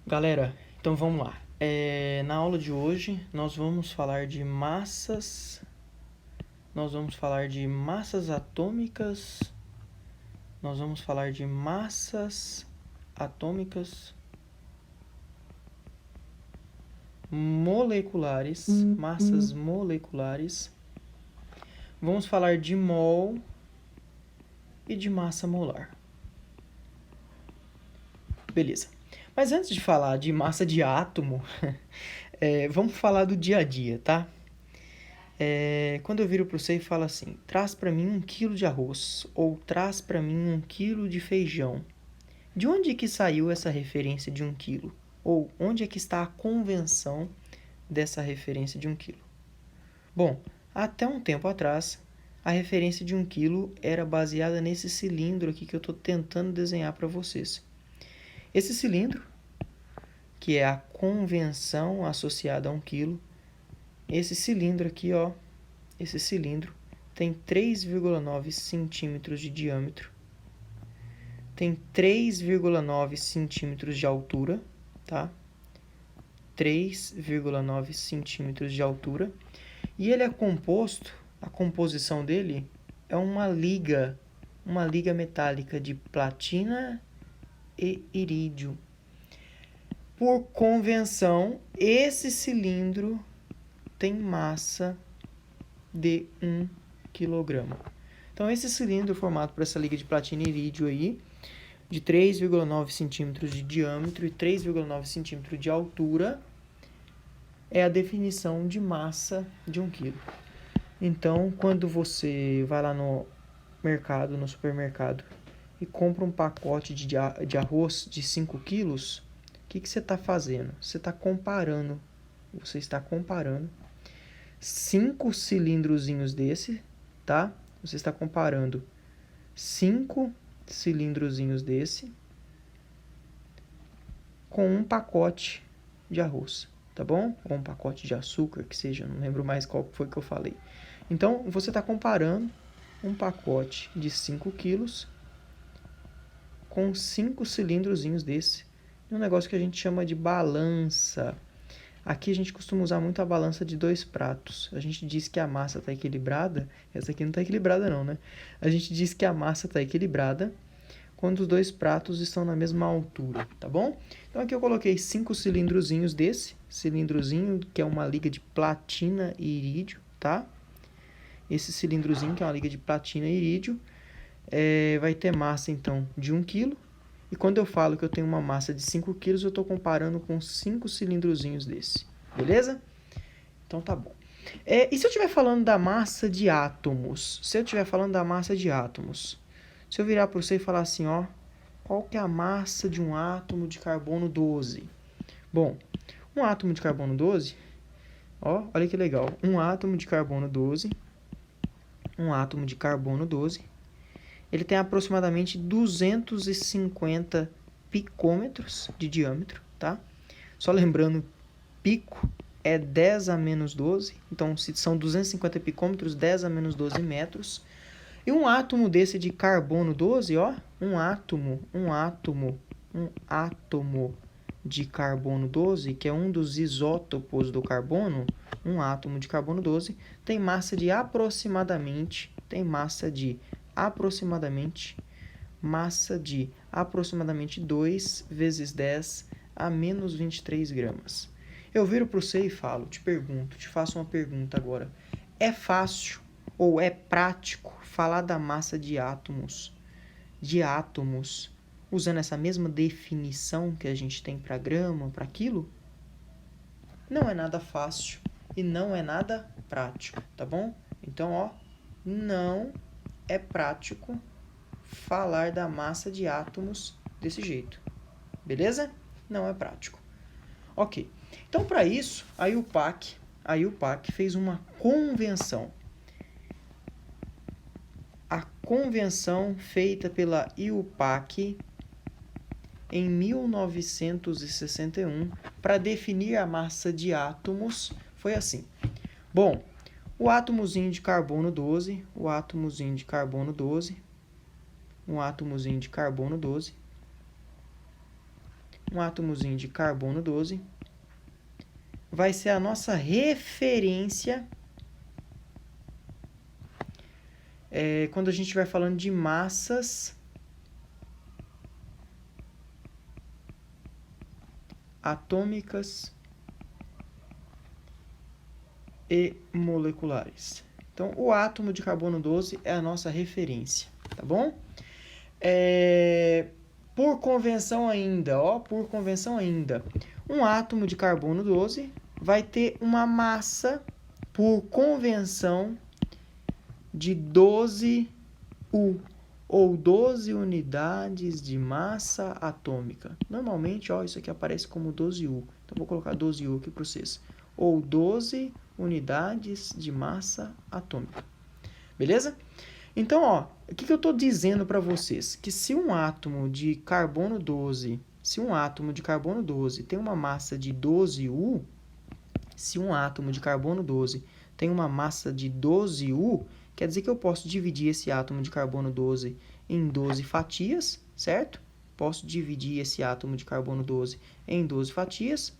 Galera, então vamos lá. Na aula de hoje nós vamos falar de massas, atômicas, nós vamos falar de massas atômicas moleculares, massas moleculares. Vamos falar de mol e de massa molar. Beleza. Mas antes de falar de massa de átomo, vamos falar do dia a dia, tá? Quando eu viro para você e falo assim, traz para mim 1 quilo de arroz, ou traz para mim 1 quilo de feijão. De onde que saiu essa referência de 1 quilo? Ou onde é que está a convenção dessa referência de 1 quilo? Bom, até um tempo atrás, a referência de 1 quilo era baseada nesse cilindro aqui que eu estou tentando desenhar para vocês. Esse cilindro, que é a convenção associada a 1 quilo, esse cilindro aqui, ó, esse cilindro tem 3,9 centímetros de diâmetro, tem 3,9 centímetros de altura, tá? 3,9 centímetros de altura. E ele é composto, a composição dele é uma liga metálica de platina e irídio. Por convenção, esse cilindro tem massa de 1 kg. Então, esse cilindro formado por essa liga de platina e irídio aí, de 3,9 centímetros de diâmetro e 3,9 centímetros de altura, é a definição de massa de 1 kg. Então, quando você vai lá no mercado, no supermercado, e compra um pacote de arroz de 5 quilos, o que você está fazendo? Você está comparando 5 cilindrozinhos desse, tá? Você está comparando 5 cilindrozinhos desse com um pacote de arroz, tá bom? Ou um pacote de açúcar, que seja, não lembro mais qual foi que eu falei. Então, você está comparando um pacote de 5 quilos com 5 cilindrozinhos desse. É um negócio que a gente chama de balança. Aqui a gente costuma usar muito a balança de 2 pratos. A gente diz que a massa está equilibrada. Essa aqui não está equilibrada não, né? A gente diz que a massa está equilibrada quando os 2 pratos estão na mesma altura, tá bom? Então aqui eu coloquei 5 cilindrozinhos desse. Cilindrozinho que é uma liga de platina e irídio, tá? Esse cilindrozinho que é uma liga de platina e irídio vai ter massa então de 1 kg. E quando eu falo que eu tenho uma massa de 5 kg, eu estou comparando com 5 cilindrozinhos desse. Beleza? Então tá bom. E se eu estiver falando da massa de átomos? Se eu virar para você e falar assim, ó, qual que é a massa de um átomo de carbono 12? Bom, um átomo de carbono 12, ó, olha que legal. Um átomo de carbono 12, ele tem aproximadamente 250 picômetros de diâmetro, tá? Só lembrando, pico é 10 a menos 12, então se são 250 picômetros, 10 a menos 12 metros. E um átomo desse de carbono 12, ó, um átomo de carbono 12, que é um dos isótopos do carbono, um átomo de carbono 12, tem massa de aproximadamente 2 vezes 10 a menos 23 gramas. Eu viro para você e te faço uma pergunta agora. É fácil ou é prático falar da massa de átomos, usando essa mesma definição que a gente tem para grama, para quilo? Não é nada fácil e não é nada prático, tá bom? Então, ó, não é prático falar da massa de átomos desse jeito, beleza? Não é prático. Ok, então para isso, a IUPAC fez uma convenção. A convenção feita pela IUPAC em 1961 para definir a massa de átomos foi assim. Bom, o átomozinho de carbono 12, um átomozinho de carbono 12, vai ser a nossa referência quando a gente estiver falando de massas atômicas e moleculares. Então, o átomo de carbono 12 é a nossa referência, tá bom? Por convenção ainda, um átomo de carbono 12 vai ter uma massa, por convenção, de 12U, ou 12 unidades de massa atômica. Normalmente, isso aqui aparece como 12U. Então, vou colocar 12U aqui para vocês. Ou 12 unidades de massa atômica. Beleza? Então, o que eu estou dizendo para vocês? Que se um átomo de carbono 12, tem uma massa de 12U, quer dizer que eu posso dividir esse átomo de carbono 12 em 12 fatias, certo? Posso dividir esse átomo de carbono 12 em 12 fatias.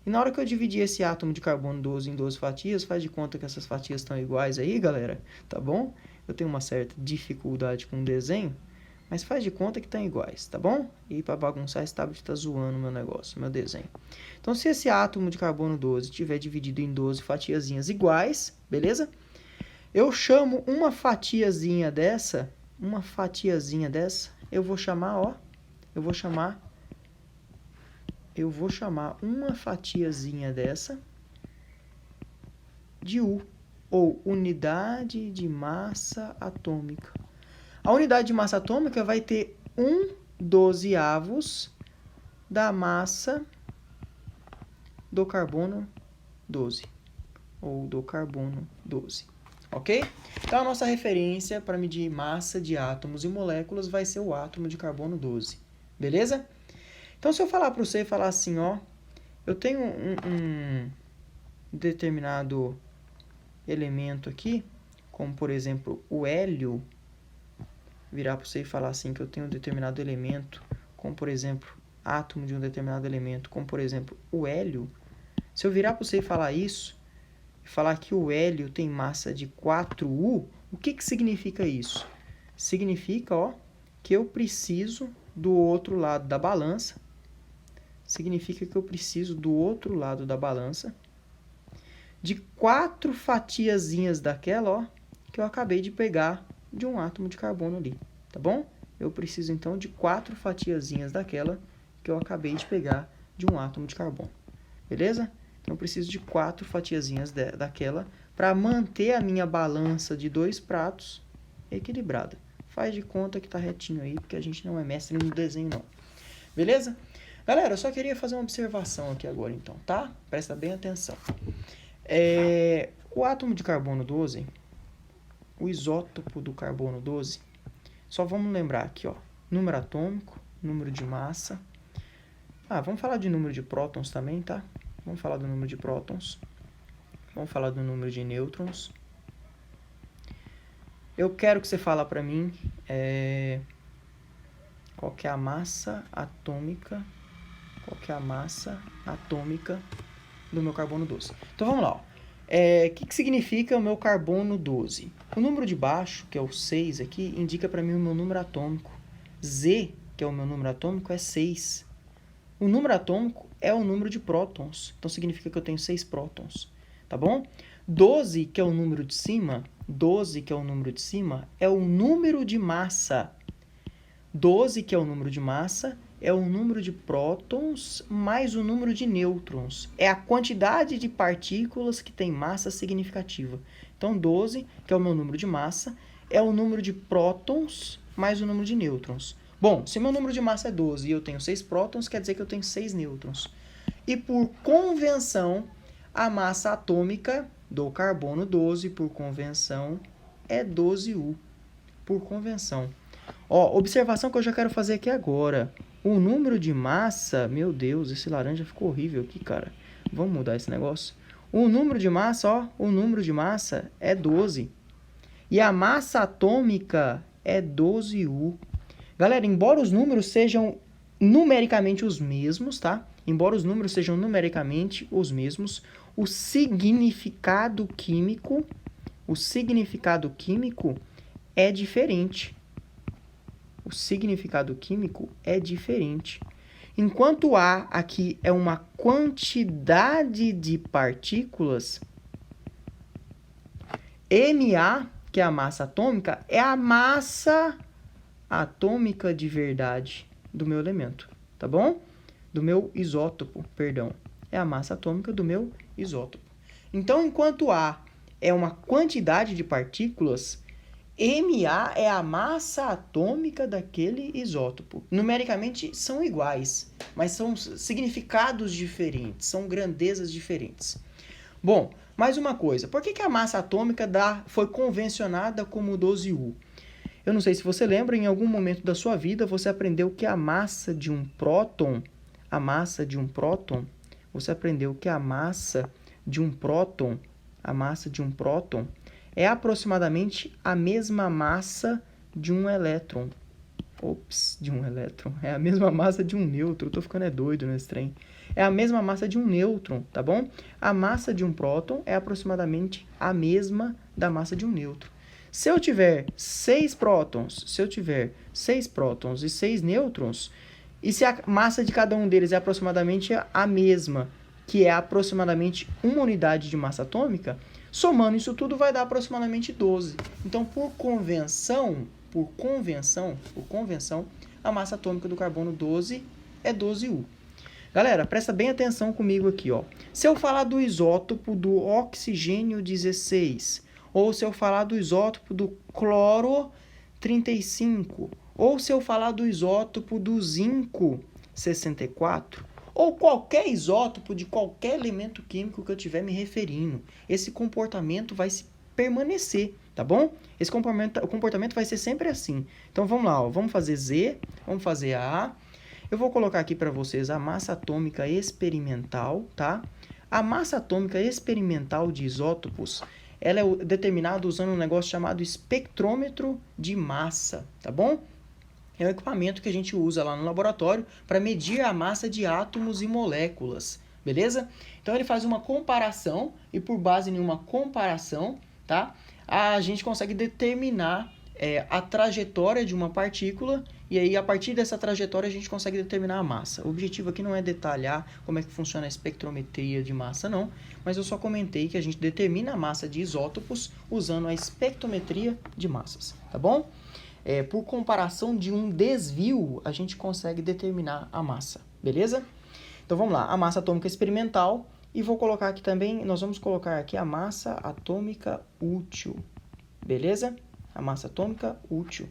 E na hora que eu dividir esse átomo de carbono 12 em 12 fatias, faz de conta que essas fatias estão iguais aí, galera, tá bom? Eu tenho uma certa dificuldade com o desenho, mas faz de conta que estão iguais, tá bom? E para bagunçar, esse tablet tá zoando meu negócio, meu desenho. Então, se esse átomo de carbono 12 estiver dividido em 12 fatiazinhas iguais, beleza? Eu chamo uma fatiazinha dessa, eu vou chamar uma fatiazinha dessa de U, ou unidade de massa atômica. A unidade de massa atômica vai ter 1/12 da massa do carbono 12, ou do carbono 12. Ok? Então, a nossa referência para medir massa de átomos e moléculas vai ser o átomo de carbono 12. Beleza? Então, se eu falar para você, falar assim, eu tenho um determinado elemento aqui, como, por exemplo, o hélio, virar para você e falar assim, que eu tenho um determinado elemento, como, por exemplo, átomo de um determinado elemento, como, por exemplo, o hélio, se eu virar para você e falar isso, falar que o hélio tem massa de 4U, o que significa isso? Significa, que eu preciso do outro lado da balança. De 4 fatiazinhas daquela, que eu acabei de pegar de um átomo de carbono ali, tá bom? Eu preciso, então, de 4 fatiazinhas daquela que eu acabei de pegar de um átomo de carbono. Beleza? Então, eu preciso de 4 fatiazinhas daquela para manter a minha balança de 2 pratos equilibrada. Faz de conta que tá retinho aí, porque a gente não é mestre no desenho, não. Beleza? Galera, eu só queria fazer uma observação aqui agora, então, tá? Presta bem atenção. O átomo de carbono 12, o isótopo do carbono 12, só vamos lembrar aqui, número atômico, número de massa. Vamos falar de número de prótons também, tá? Vamos falar do número de prótons. Vamos falar do número de nêutrons. Eu quero que você fale para mim qual que é a massa atômica do meu carbono 12. Então, vamos lá. O que significa o meu carbono 12? O número de baixo, que é o 6 aqui, indica para mim o meu número atômico. Z, que é o meu número atômico, é 6. O número atômico é o número de prótons. Então, significa que eu tenho 6 prótons. Tá bom? 12, que é o número de cima, é o número de massa. 12, que é o número de massa, é o número de prótons mais o número de nêutrons. É a quantidade de partículas que tem massa significativa. Então, 12, que é o meu número de massa, é o número de prótons mais o número de nêutrons. Bom, se meu número de massa é 12 e eu tenho 6 prótons, quer dizer que eu tenho 6 nêutrons. E por convenção, a massa atômica do carbono 12, por convenção, é 12U. Por convenção. Observação que eu já quero fazer aqui agora. O número de massa... Meu Deus, esse laranja ficou horrível aqui, cara. Vamos mudar esse negócio. O número de massa, é 12. E a massa atômica é 12U. Galera, embora os números sejam numericamente os mesmos, tá? Embora os números sejam numericamente os mesmos, o significado químico é diferente. O significado químico é diferente. Enquanto A aqui é uma quantidade de partículas, Ma, que é a massa atômica, é a massa atômica de verdade do meu elemento, tá bom? Do meu isótopo, perdão. É a massa atômica do meu isótopo. Então, enquanto A é uma quantidade de partículas, Ma é a massa atômica daquele isótopo. Numericamente são iguais, mas são significados diferentes, são grandezas diferentes. Bom, mais uma coisa. Por que a massa atômica foi convencionada como 12U? Eu não sei se você lembra, em algum momento da sua vida você aprendeu que a massa de um próton, você aprendeu que a massa de um próton é aproximadamente a mesma massa de um elétron. É a mesma massa de um nêutron. Eu tô ficando doido nesse trem. É a mesma massa de um nêutron, tá bom? A massa de um próton é aproximadamente a mesma da massa de um nêutron. Se eu tiver 6 prótons e 6 nêutrons, e se a massa de cada um deles é aproximadamente a mesma, que é aproximadamente uma unidade de massa atômica, somando isso tudo vai dar aproximadamente 12. Então, por convenção, a massa atômica do carbono 12 é 12U. Galera, presta bem atenção comigo aqui, ó. Se eu falar do isótopo do oxigênio 16, ou se eu falar do isótopo do cloro 35, ou se eu falar do isótopo do zinco 64, ou qualquer isótopo de qualquer elemento químico que eu estiver me referindo, esse comportamento vai se permanecer, tá bom? O comportamento vai ser sempre assim. Então, vamos lá, ó. Vamos fazer Z, vamos fazer A. Eu vou colocar aqui para vocês a massa atômica experimental, tá? A massa atômica experimental de isótopos, ela é determinada usando um negócio chamado espectrômetro de massa, tá bom? É um equipamento que a gente usa lá no laboratório para medir a massa de átomos e moléculas, beleza? Então, ele faz uma comparação e por base em uma comparação, tá? A gente consegue determinar a trajetória de uma partícula e aí, a partir dessa trajetória, a gente consegue determinar a massa. O objetivo aqui não é detalhar como é que funciona a espectrometria de massa, não, mas eu só comentei que a gente determina a massa de isótopos usando a espectrometria de massas, tá bom? Por comparação de um desvio, a gente consegue determinar a massa, beleza? Então, vamos lá, a massa atômica experimental, e vou colocar aqui também, nós vamos colocar aqui a massa atômica útil, beleza? A massa atômica útil.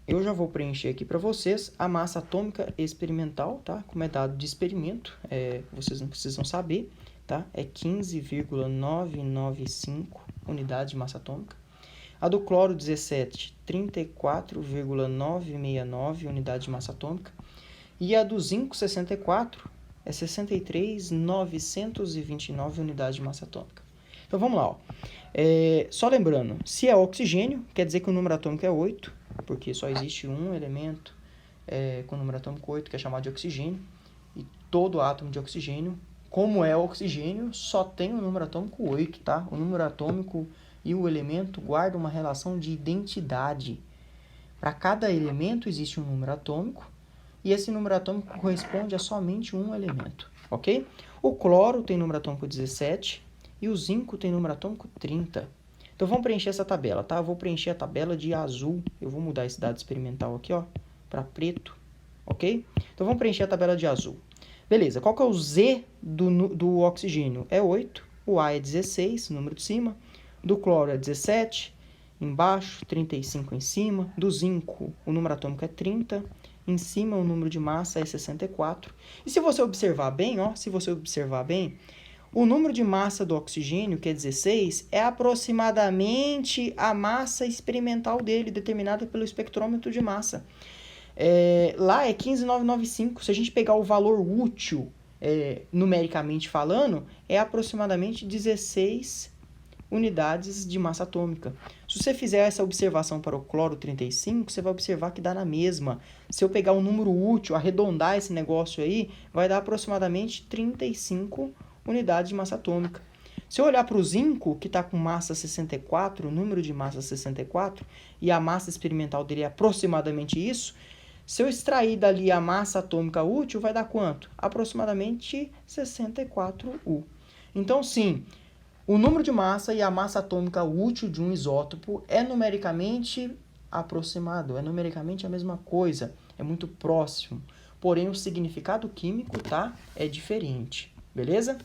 Eu já vou preencher aqui para vocês a massa atômica experimental, tá? Como é dado de experimento, vocês não precisam saber, tá? É 15,995 unidades de massa atômica. A do cloro 17, 34,969 unidades de massa atômica. E a do zinco 64 é 63,929 unidades de massa atômica. Então, vamos lá, ó. Só lembrando, se é oxigênio, quer dizer que o número atômico é 8, porque só existe um elemento com número atômico 8, que é chamado de oxigênio, e todo átomo de oxigênio, como é oxigênio, só tem o número atômico 8, tá? O número atômico e o elemento guardam uma relação de identidade. Para cada elemento existe um número atômico, e esse número atômico corresponde a somente um elemento, ok? O cloro tem número atômico 17, e o zinco tem número atômico 30. Então, vamos preencher essa tabela, tá? Eu vou preencher a tabela de azul. Eu vou mudar esse dado experimental aqui, ó, para preto, ok? Então, vamos preencher a tabela de azul. Beleza, qual que é o Z do oxigênio? É 8, o A é 16, número de cima, do cloro é 17, embaixo, 35 em cima, do zinco, o número atômico é 30, em cima o número de massa é 64. E se você observar bem, ó, o número de massa do oxigênio, que é 16, é aproximadamente a massa experimental dele, determinada pelo espectrômetro de massa. Lá é 15,995. Se a gente pegar o valor útil, numericamente falando, é aproximadamente 16 unidades de massa atômica. Se você fizer essa observação para o cloro 35, você vai observar que dá na mesma. Se eu pegar um número útil, arredondar esse negócio aí, vai dar aproximadamente 35 unidades de massa atômica. Se eu olhar para o zinco, que está com massa 64, o número de massa 64, e a massa experimental dele é aproximadamente isso, se eu extrair dali a massa atômica útil, vai dar quanto? Aproximadamente 64U. Então, sim, o número de massa e a massa atômica útil de um isótopo é numericamente aproximado, é numericamente a mesma coisa, é muito próximo. Porém, o significado químico, tá, é diferente, beleza?